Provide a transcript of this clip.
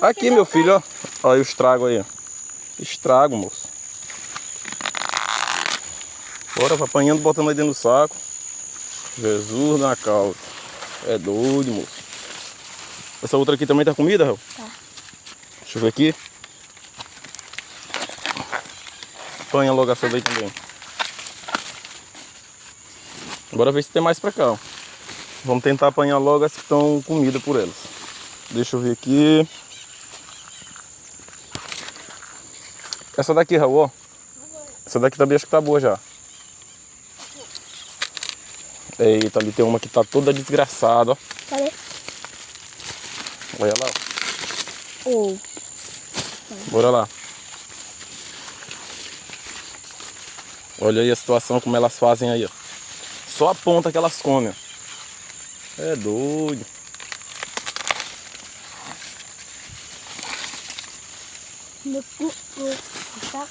Aqui, meu filho, ó. Olha o estrago aí, ó. Estrago, moço. Bora, vai apanhando, botando aí dentro do saco. Jesus na causa. É doido, moço. Essa outra aqui também tá comida, Raul? Tá. Deixa eu ver aqui. Apanha logo essa daí também. Bora ver se tem mais pra cá, ó. Vamos tentar apanhar logo as que estão comidas por elas. Deixa eu ver aqui. Essa daqui, Raul, ó. Essa daqui também acho que tá boa já. Eita, ali tem uma que tá toda desgraçada, ó. Cadê? Olha lá, ó. Oh. Bora lá. Olha aí a situação, como elas fazem aí, ó. Só a ponta que elas comem, ó. É doido. Meu cu. Tá.